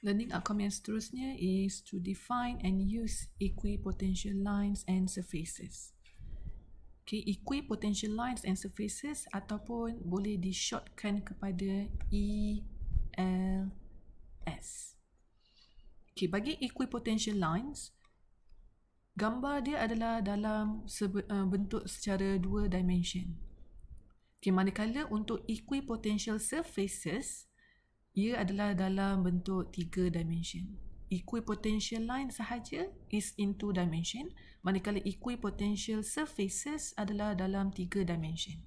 Learning outcome yang seterusnya is to define and use equipotential lines and surfaces. Okay, equipotential lines and surfaces ataupun boleh di-shortkan kepada ELS. Okay, bagi equipotential lines, gambar dia adalah dalam bentuk secara 2 dimension. Okay, manakala untuk equipotential surfaces, ia adalah dalam bentuk 3 dimension. Equipotential line sahaja is in 2 dimension, manakala equipotential surfaces adalah dalam 3 dimension.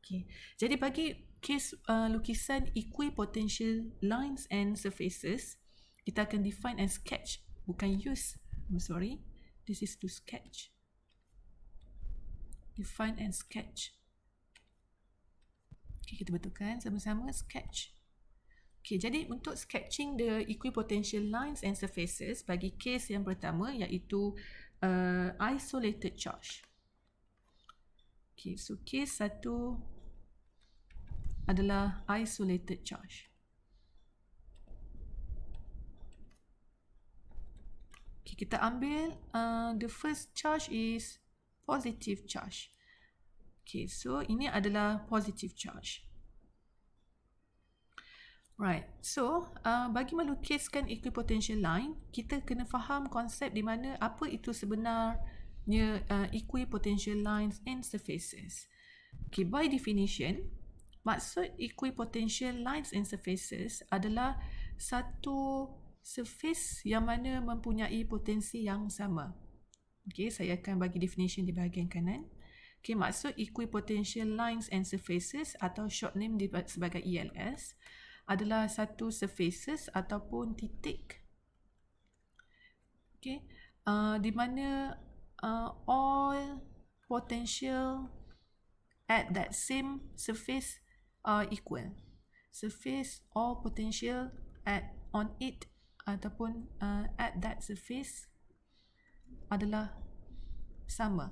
Okay. Jadi bagi kes lukisan equipotential lines and surfaces, kita akan define and sketch, bukan use. I'm sorry, this is to sketch. Define and sketch. Okay, kita betulkan sama-sama, sketch. Okay, jadi untuk sketching the equipotential lines and surfaces bagi case yang pertama iaitu isolated charge. Okay, so case 1 adalah isolated charge. Okay, kita ambil the first charge is positive charge. Okay, so ini adalah positive charge. Right, so bagi melukiskan equipotential line, kita kena faham konsep di mana apa itu sebenarnya equipotential lines and surfaces. Okay, by definition, maksud equipotential lines and surfaces adalah satu surface yang mana mempunyai potensi yang sama. Okay, saya akan bagi definition di bahagian kanan. Okay, maksud equipotential lines and surfaces atau short name sebagai ELS adalah satu surfaces ataupun titik, okay, di mana all potential at that same surface are equal. Surface all potential on it ataupun at that surface adalah sama.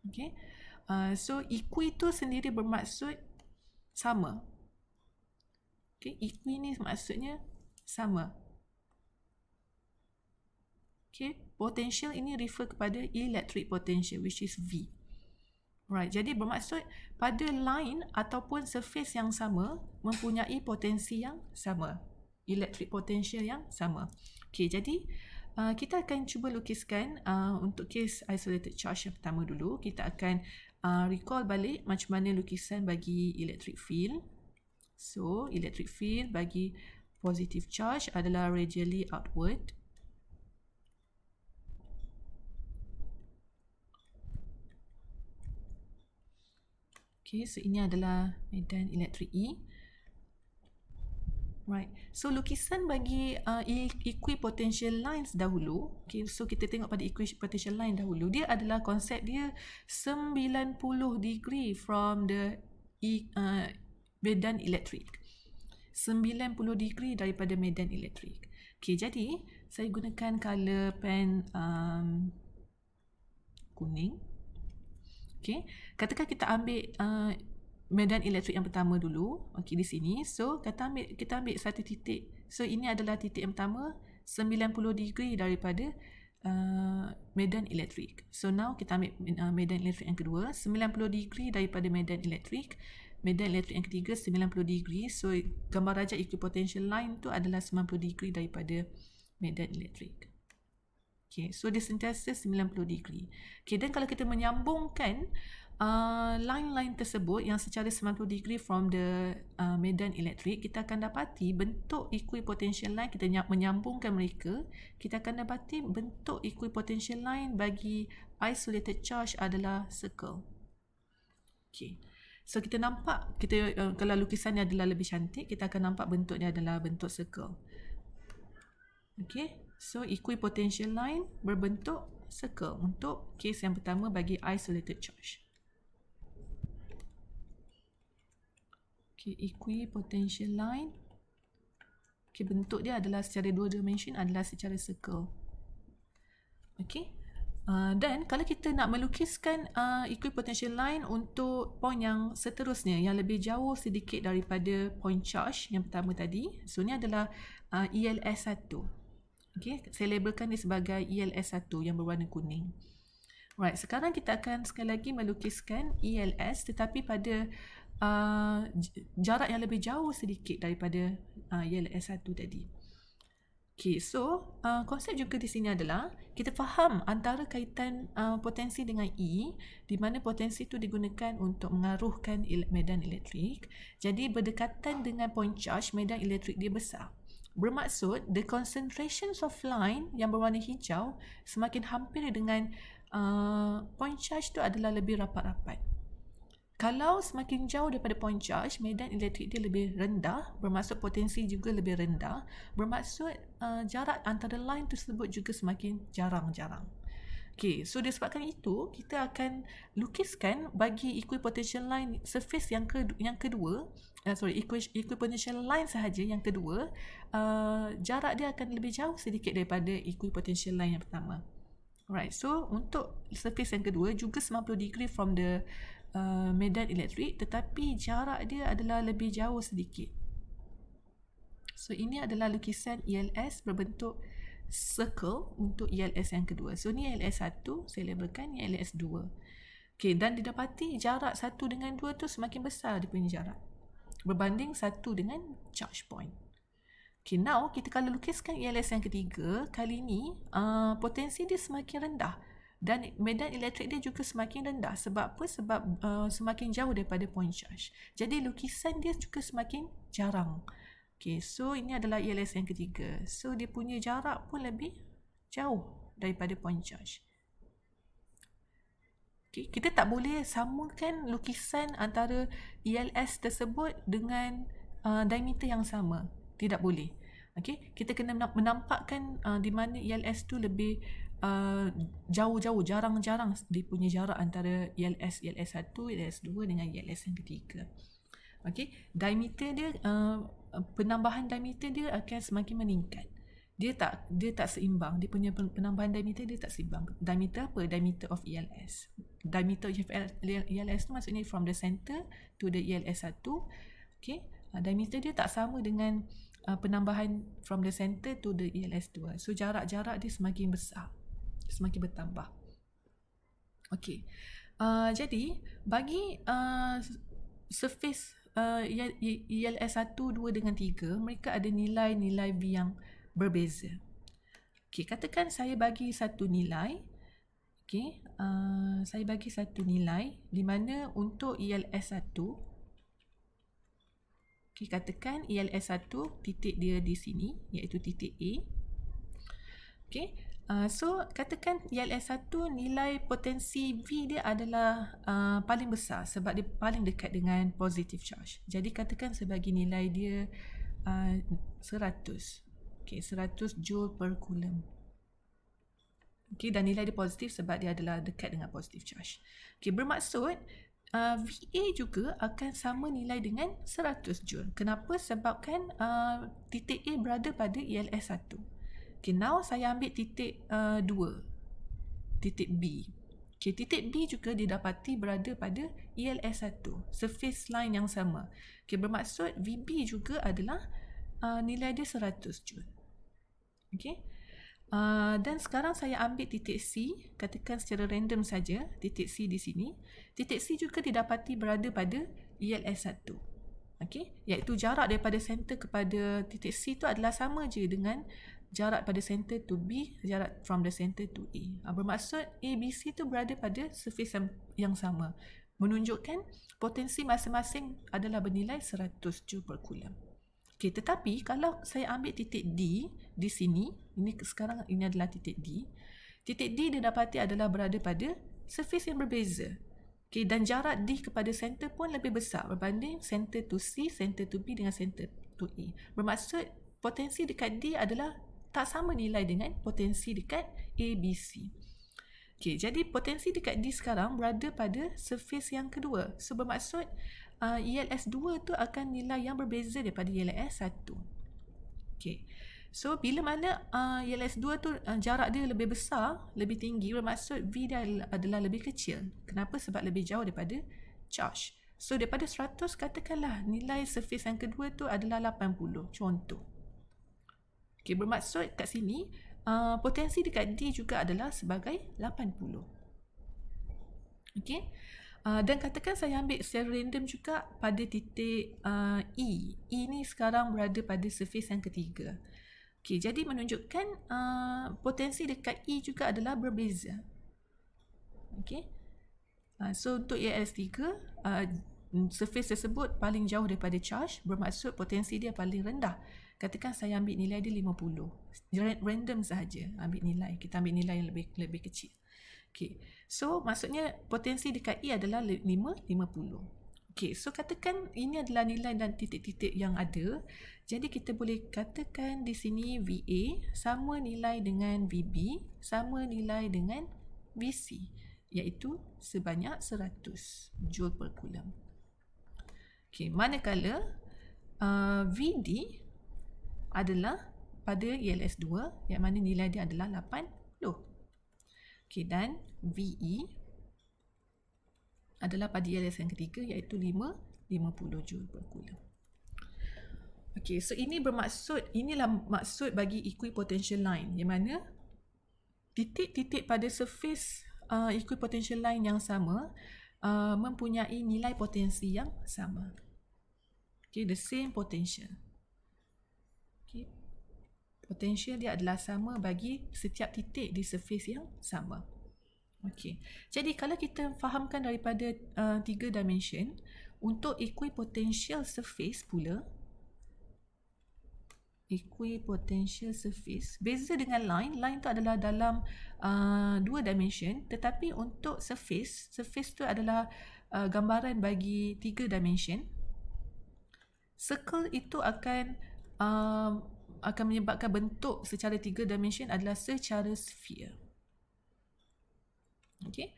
Okay. So equi tu sendiri bermaksud sama. Okay, equi ni maksudnya sama. Okay, potential ini refer kepada electric potential which is V. Right, jadi bermaksud pada line ataupun surface yang sama mempunyai potensi yang sama. Electric potential yang sama. Okay, jadi kita akan cuba lukiskan untuk case isolated charge yang pertama dulu. Kita akan recall balik macam mana lukisan bagi electric field. So, electric field bagi positive charge adalah radially outward. Okay, so ini adalah medan elektrik E. Right. So lukisan bagi equipotential lines dahulu. Okay, so kita tengok pada equipotential line dahulu. Dia adalah konsep dia 90 degree from the medan elektrik. 90 degree daripada medan elektrik. Okay, jadi saya gunakan color pen kuning. Okay, katakan kita ambil medan elektrik yang pertama dulu. Okey, di sini. So, kita ambil satu titik. So, ini adalah titik yang pertama, 90 degree daripada medan elektrik. So, now kita ambil medan elektrik yang kedua, 90 degree daripada medan elektrik. Medan elektrik yang ketiga, 90 degree. So, gambar rajah equipotential line tu adalah 90 degree daripada medan elektrik. Okay, so dia sentiasa 90 degree. Okay, dan kalau kita menyambungkan line-line tersebut yang secara 90 degree from the medan elektrik, kita akan dapati bentuk equipotential line, kita menyambungkan mereka, kita akan dapati bentuk equipotential line bagi isolated charge adalah circle. Okay. So kita nampak, kalau lukisannya adalah lebih cantik, kita akan nampak bentuknya adalah bentuk circle. Okay. So equipotential line berbentuk circle untuk case yang pertama bagi isolated charge. Okay, equipotential line. Okay, bentuk dia adalah secara 2 dimension adalah secara circle. Okay. Dan kalau kita nak melukiskan equipotential line untuk point yang seterusnya yang lebih jauh sedikit daripada point charge yang pertama tadi, so ni adalah ELS1. Okay, saya labelkan dia sebagai ELS1 yang berwarna kuning. Right, sekarang kita akan sekali lagi melukiskan ELS tetapi pada jarak yang lebih jauh sedikit daripada ELS1 tadi. Okay, so konsep juga di sini adalah kita faham antara kaitan potensi dengan E, di mana potensi itu digunakan untuk mengaruhkan medan elektrik. Jadi berdekatan dengan point charge, medan elektrik dia besar. Bermaksud the concentrations of line yang berwarna hijau semakin hampir dengan point charge tu adalah lebih rapat-rapat. Kalau semakin jauh daripada point charge, medan elektrik dia lebih rendah, bermaksud potensi juga lebih rendah, bermaksud jarak antara line tersebut juga semakin jarang-jarang. Okay, so disebabkan itu, kita akan lukiskan bagi equipotential line surface yang kedua, equipotential line sahaja yang kedua, jarak dia akan lebih jauh sedikit daripada equipotential line yang pertama. Alright, so untuk surface yang kedua juga 90 degree from the medan elektrik, tetapi jarak dia adalah lebih jauh sedikit. So ini adalah lukisan ELS berbentuk circle untuk ELS yang kedua. So ni ELS1, saya labelkan ni ELS2. Okay, dan didapati jarak 1 dengan 2 tu semakin besar dia punya jarak berbanding 1 dengan charge point. Okay, now kita kalau lukiskan ELS yang ketiga, kali ni potensi dia semakin rendah dan medan elektrik dia juga semakin rendah. Sebab apa? Sebab semakin jauh daripada point charge. Jadi lukisan dia juga semakin jarang. Okay, so ini adalah ELS yang ketiga. So dia punya jarak pun lebih jauh daripada point charge. Okay, kita tak boleh samakan lukisan antara ELS tersebut dengan diameter yang sama. Tidak boleh. Okay, kita kena menampakkan di mana ELS tu lebih jauh-jauh, jarang-jarang dia punya jarak antara ELS1, ELS2 dengan ELS yang ketiga. Okay, diameter dia, penambahan diameter dia akan semakin meningkat. Dia tak seimbang. Dia punya penambahan diameter dia tak seimbang. Diameter apa? Diameter of ELS. Diameter of ELS tu maksudnya from the center to the ELS1. Okay, diameter dia tak sama dengan penambahan from the center to the ELS2. So jarak-jarak dia semakin besar, semakin bertambah. Okay, jadi bagi surface ELS1, 2 dengan 3, mereka ada nilai-nilai V yang berbeza. Okay, katakan saya bagi satu nilai. Okay, saya bagi satu nilai di mana untuk ELS1, okay, katakan ELS1 titik dia di sini, iaitu titik A. Okay, so katakan ELS1 nilai potensi V dia adalah paling besar sebab dia paling dekat dengan positive charge. Jadi katakan sebagai nilai dia 100. Okay, 100 joule per coulomb. Okay, dan nilai dia positif sebab dia adalah dekat dengan positive charge. Okay, bermaksud VA juga akan sama nilai dengan 100 joule. Kenapa? Sebabkan titik A berada pada ELS1. Okay, now saya ambil titik 2, titik B. Okay, titik B juga didapati berada pada ELS1, surface line yang sama. Okay, bermaksud VB juga adalah nilai dia 100 joule. Okay, dan sekarang saya ambil titik C, katakan secara random saja, titik C di sini. Titik C juga didapati berada pada ELS1. Okay, iaitu jarak daripada center kepada titik C itu adalah sama je dengan jarak pada center to B, jarak from the center to A. Bermaksud ABC itu berada pada surface yang sama, menunjukkan potensi masing-masing adalah bernilai 100 joule per coulomb. Okay, tetapi kalau saya ambil titik D di sini, sekarang ini adalah titik D. Titik D didapati adalah berada pada surface yang berbeza. Okay, dan jarak D kepada center pun lebih besar berbanding center to C, center to B dengan center to A. Bermaksud potensi dekat D adalah tak sama nilai dengan potensi dekat ABC. Okay, jadi potensi dekat D sekarang berada pada surface yang kedua. So bermaksud ELS2 tu akan nilai yang berbeza daripada ELS1. Okay, So bila mana ELS2 tu jarak dia lebih besar, lebih tinggi, bermaksud V dia adalah lebih kecil. Kenapa? Sebab lebih jauh daripada charge. So daripada 100, katakanlah nilai surface yang kedua tu adalah 80, contoh. Okay, bermaksud kat sini potensi dekat D juga adalah sebagai 80. Okay. Dan katakan saya ambil secara random juga pada titik E. E ni sekarang berada pada surface yang ketiga. Okay, jadi menunjukkan potensi dekat E juga adalah berbeza. Okay. So untuk ELS3, surface tersebut paling jauh daripada charge, bermaksud potensi dia paling rendah. Katakan saya ambil nilai dia 50. Random sahaja ambil nilai. Kita ambil nilai yang lebih kecil. Okay. So maksudnya potensi dekat E adalah 50. Okay, so katakan ini adalah nilai dan titik-titik yang ada. Jadi kita boleh katakan di sini VA sama nilai dengan VB sama nilai dengan VC, iaitu sebanyak 100 Joule per Coulomb. Okay, manakala VD adalah pada ELS2 yang mana nilai dia adalah 80. Okay, dan VE adalah pada ELS yang ketiga iaitu 50 Joule per Coulomb. Okay, so inilah maksud bagi equipotential line, yang mana titik-titik pada surface equipotential line yang sama mempunyai nilai potensi yang sama. Okay, the same potential. Okay, potential dia adalah sama bagi setiap titik di surface yang sama. Okay, jadi kalau kita fahamkan daripada 3 dimension, untuk equipotential surface pula, equipotential surface beza dengan line tu adalah dalam 2 dimension, tetapi untuk surface tu adalah gambaran bagi 3 dimension. Circle itu akan menyebabkan bentuk secara 3 dimension adalah secara sphere. Okay,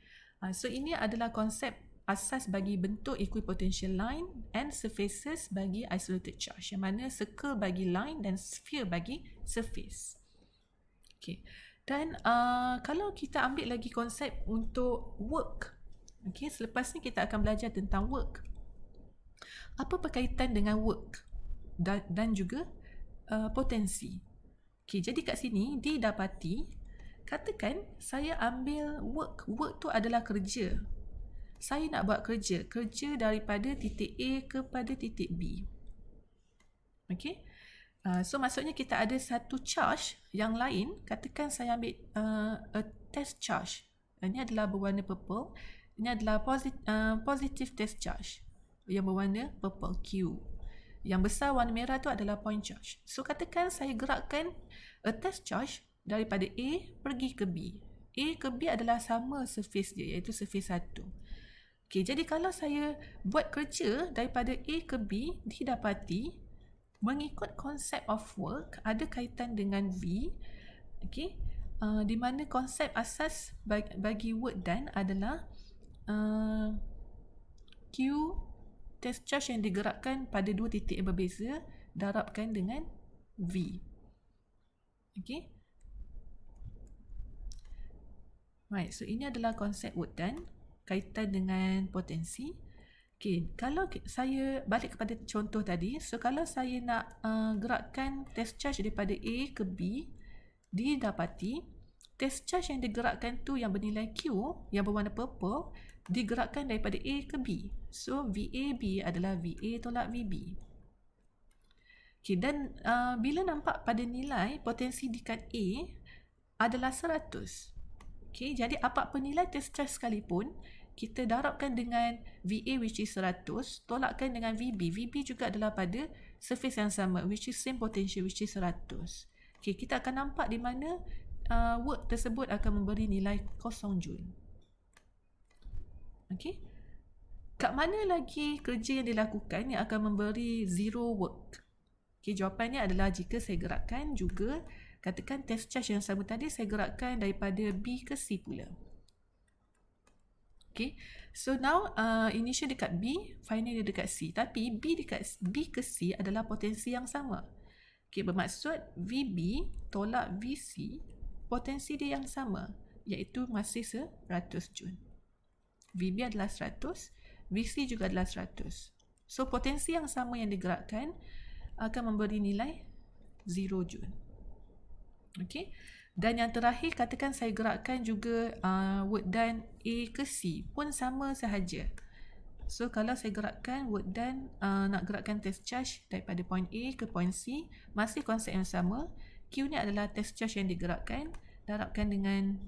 so ini adalah konsep asas bagi bentuk equipotential line and surfaces bagi isolated charge, yang mana circle bagi line dan sphere bagi surface. Okay, dan kalau kita ambil lagi konsep untuk work, okay, selepas ni kita akan belajar tentang work. Apa berkaitan dengan work dan juga potensi? Okay, jadi kat sini didapati, katakan saya ambil work tu adalah kerja. Saya nak buat kerja daripada titik A kepada titik B. Okay, so maksudnya kita ada satu charge yang lain. Katakan saya ambil a test charge. Ini adalah berwarna purple. Ini adalah positive test charge yang berwarna purple, Q. Yang besar warna merah tu adalah point charge. So katakan saya gerakkan a test charge daripada A pergi ke B. A ke B adalah sama surface dia, iaitu surface 1. Okay, jadi kalau saya buat kerja daripada A ke B, didapati mengikut konsep of work ada kaitan dengan V. Okay, di mana konsep asas bagi work done adalah Q test charge yang digerakkan pada 2 titik yang berbeza darabkan dengan V. Okay. Right, so ini adalah konsep work done, kaitan dengan potensi. Okay, kalau saya balik kepada contoh tadi, so kalau saya nak gerakkan test charge daripada A ke B, didapati test charge yang digerakkan tu yang bernilai Q, yang berwarna purple, digerakkan daripada A ke B. So VAB adalah VA tolak VB. Okay, dan bila nampak pada nilai potensi dekat A adalah 100. Okay, jadi apa nilai test charge sekalipun, kita darabkan dengan VA which is 100, tolakkan dengan VB. VB juga adalah pada surface yang sama, which is same potential, which is 100. Okay, kita akan nampak di mana work tersebut akan memberi nilai 0 Joule. Okay, kat mana lagi kerja yang dilakukan yang akan memberi 0 work? Okay, jawapannya adalah jika saya gerakkan juga, katakan test charge yang sama tadi saya gerakkan daripada B ke C pula. Okay, so now initial dekat B, final dia dekat C. Tapi B ke C adalah potensi yang sama. Okay, bermaksud VB tolak VC, potensi dia yang sama, iaitu masih 100 Joule. VB adalah 100, VC juga adalah 100. So, potensi yang sama yang digerakkan akan memberi nilai 0 Joule. Okay. Dan yang terakhir, katakan saya gerakkan juga work done A ke C pun sama sahaja. So, kalau saya gerakkan work done, nak gerakkan test charge daripada point A ke point C, masih konsep yang sama. Q ni adalah test charge yang digerakkan, darabkan dengan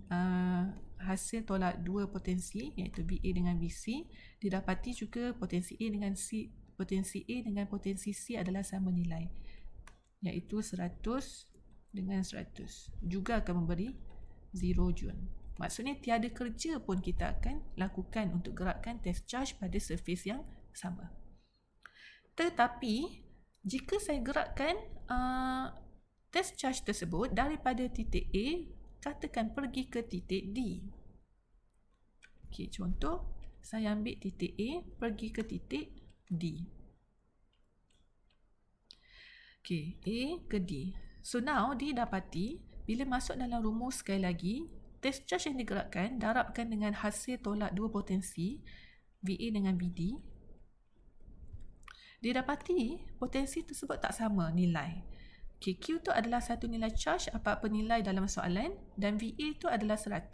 hasil tolak dua potensi, iaitu BA dengan BC. Didapati juga potensi A dengan C, potensi A dengan potensi C adalah sama nilai, iaitu 100 dengan 100. Juga akan memberi 0 Joule. Maksudnya tiada kerja pun kita akan lakukan untuk gerakkan test charge pada surface yang sama. Tetapi, jika saya gerakkan test charge tersebut daripada titik A, katakan pergi ke titik D. Okey, contoh, saya ambil titik A, pergi ke titik D. Okey, A ke D. So now, didapati, bila masuk dalam rumus sekali lagi, test charge yang digerakkan, darabkan dengan hasil tolak dua potensi, VA dengan BD. Didapati, potensi tersebut tak sama nilai. Okay, Q tu adalah satu nilai charge apa-apa nilai dalam soalan, dan VA tu adalah 100.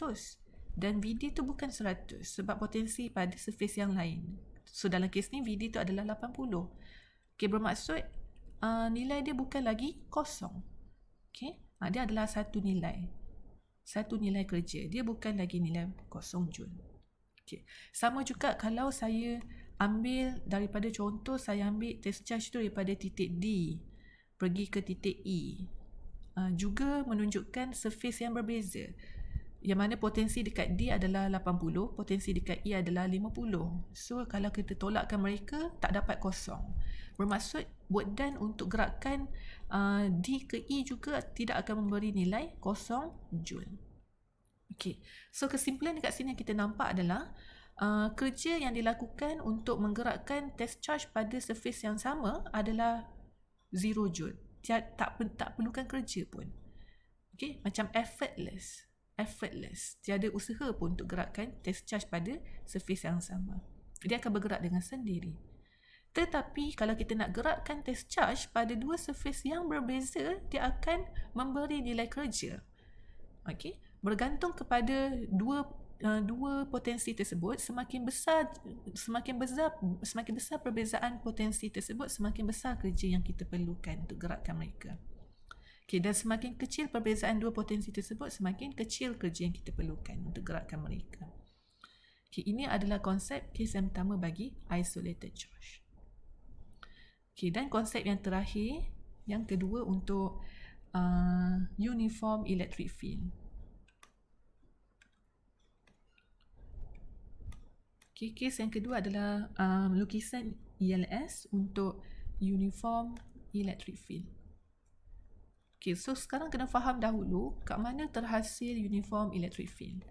Dan VD tu bukan 100, sebab potensi pada surface yang lain. So, dalam kes ni, VD tu adalah 80. Okay, bermaksud, nilai dia bukan lagi kosong. Okay, dia adalah satu nilai kerja, dia bukan lagi nilai kosong Joule. Okay. Sama juga kalau saya ambil daripada contoh, saya ambil test charge tu daripada titik D pergi ke titik E, juga menunjukkan surface yang berbeza, yang mana potensi dekat D adalah 80, potensi dekat E adalah 50. So, kalau kita tolakkan mereka, tak dapat kosong. Bermaksud, work done untuk gerakan D ke E juga tidak akan memberi nilai 0 Joule. Okay. So, kesimpulan dekat sini yang kita nampak adalah kerja yang dilakukan untuk menggerakkan test charge pada surface yang sama adalah 0 Joule. Tak perlukan kerja pun. Okay. Macam effortless. Tiada usaha pun untuk gerakkan test charge pada surface yang sama. Dia akan bergerak dengan sendiri. Tetapi kalau kita nak gerakkan test charge pada dua surface yang berbeza, dia akan memberi nilai kerja. Okey, bergantung kepada dua potensi tersebut, semakin besar perbezaan potensi tersebut, semakin besar kerja yang kita perlukan untuk gerakkan mereka. Okey, dan semakin kecil perbezaan dua potensi tersebut, semakin kecil kerja yang kita perlukan untuk gerakkan mereka. Okey, ini adalah konsep kes yang pertama bagi isolated charge. Okay, dan konsep yang terakhir, yang kedua untuk uniform electric field. Okay, kes yang kedua adalah lukisan ELS untuk uniform electric field. Okay, so sekarang kena faham dahulu kat mana terhasil uniform electric field.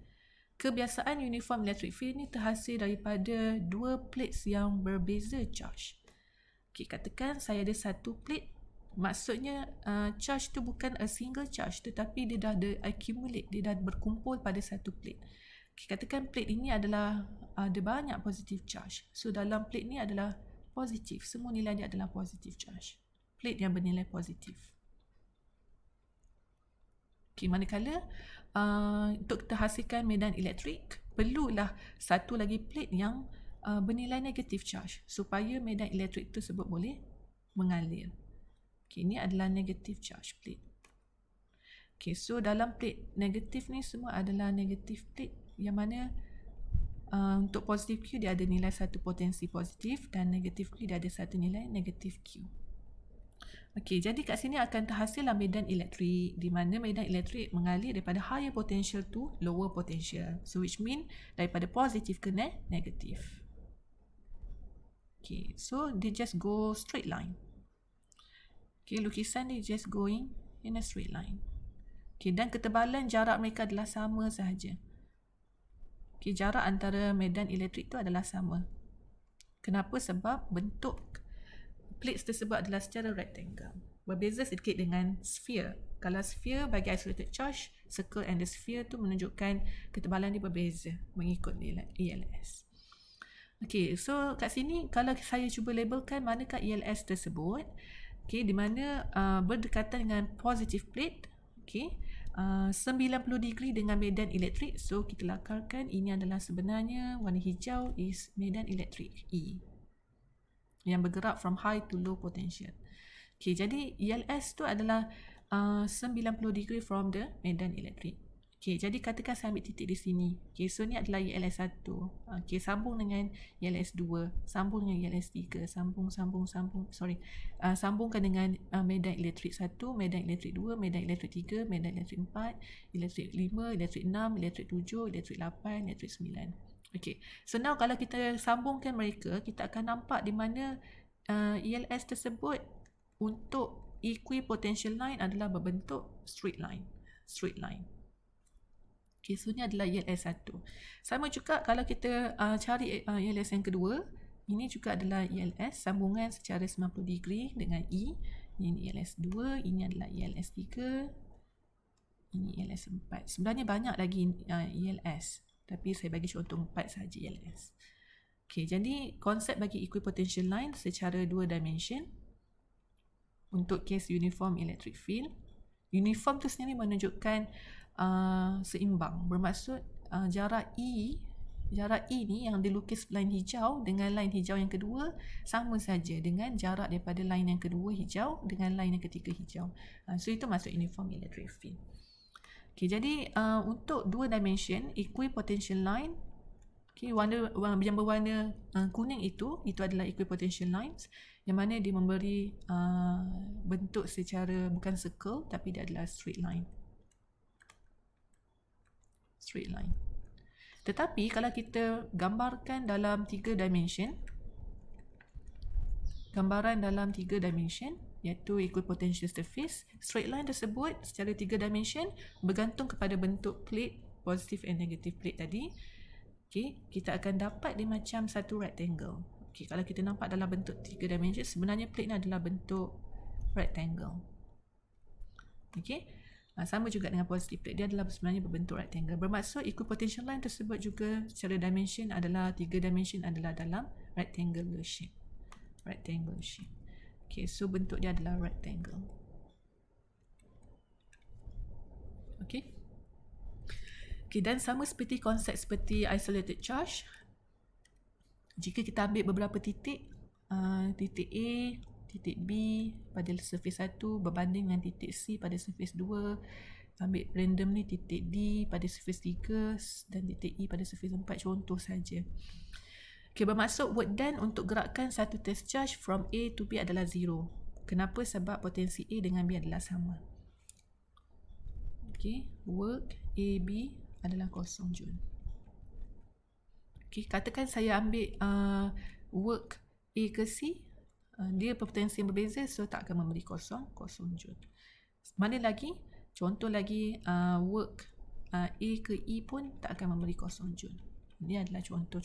Kebiasaan uniform electric field ni terhasil daripada dua plates yang berbeza charge. Okay, katakan saya ada satu plate, maksudnya charge tu bukan a single charge, tetapi dia dah accumulate, dia dah berkumpul pada satu plate. Okay, katakan plate ini adalah ada banyak positive charge. So, dalam plate ni adalah positif, semua nilai dia adalah positive charge. Plate yang bernilai positif. Okay, manakala untuk kita hasilkan medan elektrik, perlulah satu lagi plate yang bernilai negatif charge supaya medan elektrik tersebut boleh mengalir. Okay, ini adalah negative charge plate. Okay, so dalam plate negatif ni semua adalah negative plate, yang mana untuk positif Q dia ada nilai satu potensi positif, dan negatif Q dia ada satu nilai negatif Q. Okay, jadi kat sini akan terhasillah medan elektrik, di mana medan elektrik mengalir daripada higher potential to lower potential. So, which mean daripada positif ke negatif. Okay, so they just go straight line. Okay, lukisan dia just going in a straight line. Okay, dan ketebalan jarak mereka adalah sama sahaja. Okay, jarak antara medan elektrik tu adalah sama. Kenapa? Sebab bentuk plates tersebut adalah secara rectangle. Berbeza sedikit dengan sphere. Kalau sphere bagi isolated charge, circle and the sphere tu menunjukkan ketebalan dia berbeza mengikut ELS. Okay, so kat sini kalau saya cuba labelkan manakah ELS tersebut, okay, di mana berdekatan dengan positive plate, okay, 90 degree dengan medan elektrik. So kita lakarkan ini adalah sebenarnya warna hijau is medan elektrik E yang bergerak from high to low potential. Okay, jadi ELS tu adalah 90 degree from the medan elektrik. Okay, jadi katakan saya ambil titik di sini. Okay, so ni adalah ELS 1. Okay, sambung dengan ELS 2. Sambung dengan ELS 3. Sambungkan dengan medan elektrik 1, medan elektrik 2, medan elektrik 3, medan elektrik 4, elektrik 5, elektrik 6, elektrik 7, elektrik 8, elektrik 9. Okay, so now kalau kita sambungkan mereka, kita akan nampak di mana ELS tersebut untuk equipotential line adalah berbentuk straight line. Okay, so ni adalah ELS 1. Sama juga kalau kita cari ELS yang kedua, ini juga adalah ELS sambungan secara 90 degree dengan E. Ini ELS 2, ini adalah ELS 3, ini ELS 4. Sebenarnya banyak lagi ELS, tapi saya bagi contoh 4 sahaja ELS. Okay, jadi konsep bagi equipotential line secara 2 dimension untuk case uniform electric field. Uniform tu sendiri menunjukkan seimbang, bermaksud jarak E ni yang dilukis line hijau dengan line hijau yang kedua sama saja dengan jarak daripada line yang kedua hijau dengan line yang ketiga hijau. So itu maksud uniform electric field. Okay, jadi untuk 2 dimension equipotential line, okay, warna yang berwarna kuning itu adalah equipotential lines, yang mana dia memberi bentuk secara bukan circle tapi dia adalah straight line. Tetapi kalau kita gambarkan dalam 3 dimension, gambaran dalam 3 dimension iaitu equipotential surface, straight line tersebut secara 3 dimension bergantung kepada bentuk plate, positive and negative plate tadi. Okay, kita akan dapat dia macam satu rectangle. Okay, kalau kita nampak dalam bentuk 3 dimension, sebenarnya plate ni adalah bentuk rectangle. Okay, sama juga dengan positive plate, dia adalah sebenarnya berbentuk rectangle. Bermaksud equipotential line tersebut juga secara dimension adalah 3 dimension adalah dalam rectangular shape. Okay, so bentuk dia adalah rectangle. Okay. Okay, dan sama seperti konsep seperti isolated charge, jika kita ambil beberapa titik, titik A, titik B pada surface 1 berbanding dengan titik C pada surface 2, ambil random ni titik D pada surface 3 dan titik E pada surface 4, contoh saja. Okay, bermaksud work done untuk gerakan satu test charge from A to B adalah 0. Kenapa? Sebab potensi A dengan B adalah sama. Okay, work AB adalah 0 joule. Okay, katakan saya ambil work A ke C, dia potensi yang berbeza, so tak akan memberi 0 joule. Mana lagi? Contoh lagi, work A ke E pun tak akan memberi 0 joule. Ini adalah contoh